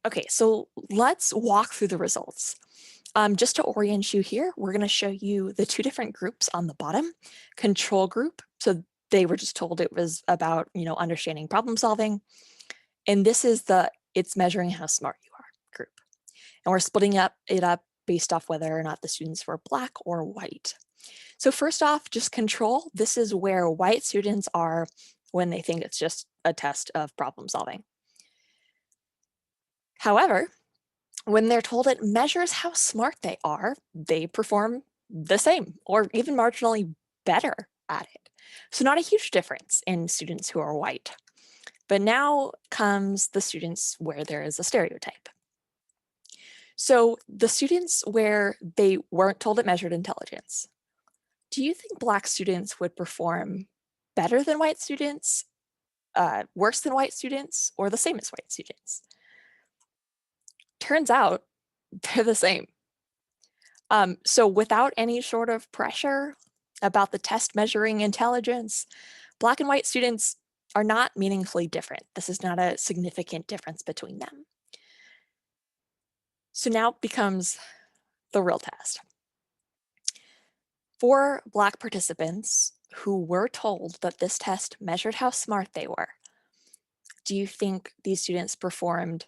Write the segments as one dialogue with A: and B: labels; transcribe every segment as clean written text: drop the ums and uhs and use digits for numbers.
A: Okay, so let's walk through the results. Just to orient you here, we're going to show you the two different groups on the bottom. Control group, so they were just told it was about, understanding problem solving. And this is the it's measuring how smart you are group. And we're splitting it up based off whether or not the students were Black or white. So first off, just control. This is where white students are when they think it's just a test of problem solving. However, when they're told it measures how smart they perform the same or even marginally better at it. So not a huge difference in students who are white. But now comes the students where there is a stereotype. So the students where they weren't told it measured intelligence. Do you think Black students would perform better than white students, worse than white students, or the same as white students? Turns out they're the same. So without any sort of pressure about the test measuring intelligence, Black and white students are not meaningfully different. This is not a significant difference between them. So now becomes the real test. For Black participants who were told that this test measured how smart they were, do you think these students performed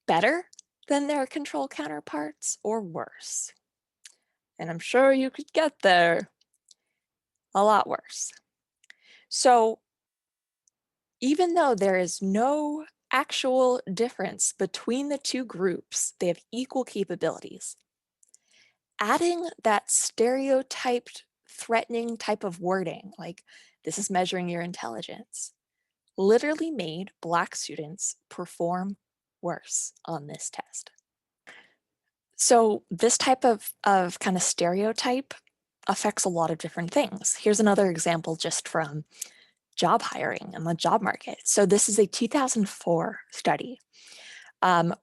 A: better than their control counterparts or worse? And I'm sure you could get there. A lot worse. So even though there is no actual difference between the two groups, they have equal capabilities. Adding that stereotyped, threatening type of wording, like this is measuring your intelligence, literally made Black students perform worse on this test. So this type of kind of stereotype affects a lot of different things. Here's another example just from job hiring and the job market. So this is a 2004 study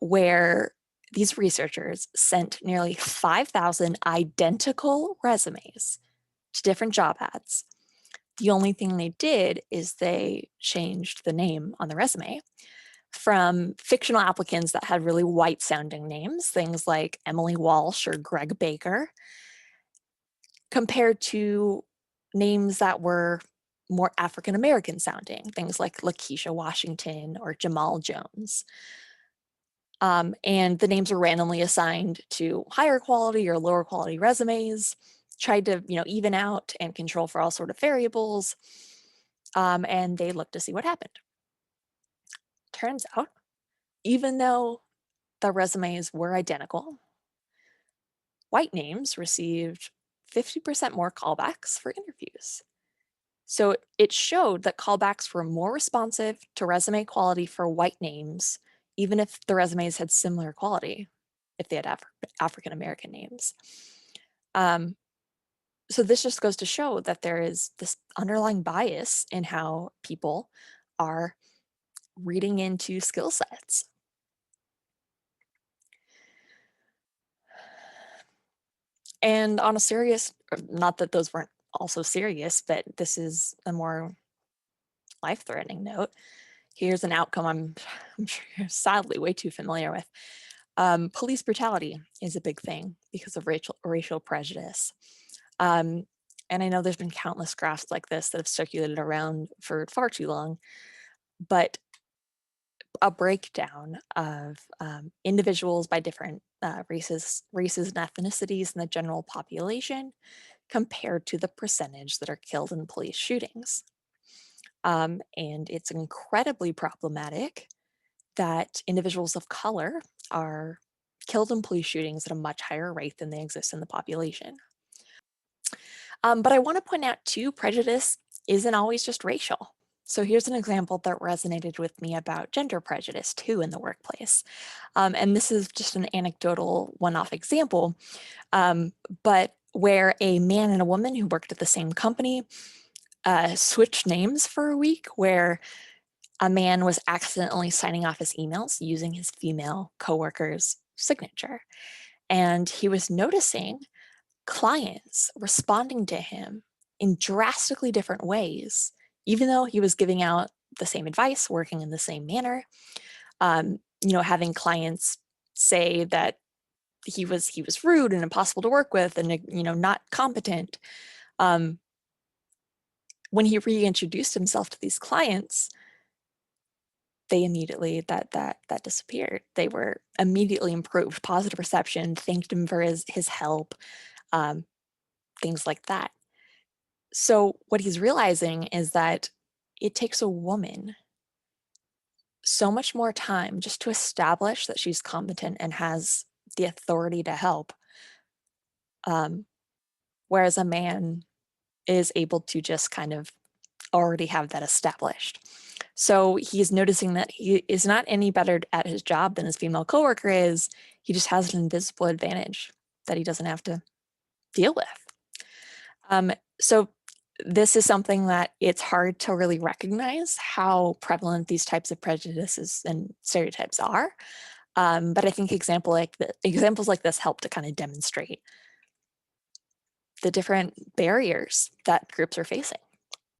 A: where these researchers sent nearly 5,000 identical resumes to different job ads. The only thing they did is they changed the name on the resume from fictional applicants that had really white sounding names, things like Emily Walsh or Greg Baker, compared to names that were more African American sounding, things like Lakeisha Washington or Jamal Jones. And the names were randomly assigned to higher quality or lower quality resumes, tried to even out and control for all sort of variables, and they looked to see what happened. Turns out, even though the resumes were identical, white names received 50% more callbacks for interviews. So it showed that callbacks were more responsive to resume quality for white names, even if the resumes had similar quality, if they had African American names. So this just goes to show that there is this underlying bias in how people are reading into skill sets. And on a serious, not that those weren't also serious, but this is a more life-threatening note. Here's an outcome I'm sure you're sadly way too familiar with. Police brutality is a big thing because of racial prejudice. And I know there's been countless graphs like this that have circulated around for far too long, but a breakdown of individuals by different races and ethnicities in the general population compared to the percentage that are killed in police shootings. And it's incredibly problematic that individuals of color are killed in police shootings at a much higher rate than they exist in the population. But I want to point out too, prejudice isn't always just racial. So here's an example that resonated with me about gender prejudice too in the workplace. And this is just an anecdotal one-off example, but where a man and a woman who worked at the same company switched names for a week, where a man was accidentally signing off his emails using his female coworker's signature. And he was noticing clients responding to him in drastically different ways, even though he was giving out the same advice, working in the same manner. Having clients say that he was rude and impossible to work with and, not competent. When he reintroduced himself to these clients, they immediately, that disappeared. They were immediately improved, positive reception, thanked him for his help, things like that. So what he's realizing is that it takes a woman so much more time just to establish that she's competent and has the authority to help, whereas a man is able to just kind of already have that established. So he's noticing that he is not any better at his job than his female coworker is. He just has an invisible advantage that he doesn't have to deal with. So this is something that it's hard to really recognize how prevalent these types of prejudices and stereotypes are. But I think examples like this help to kind of demonstrate the different barriers that groups are facing.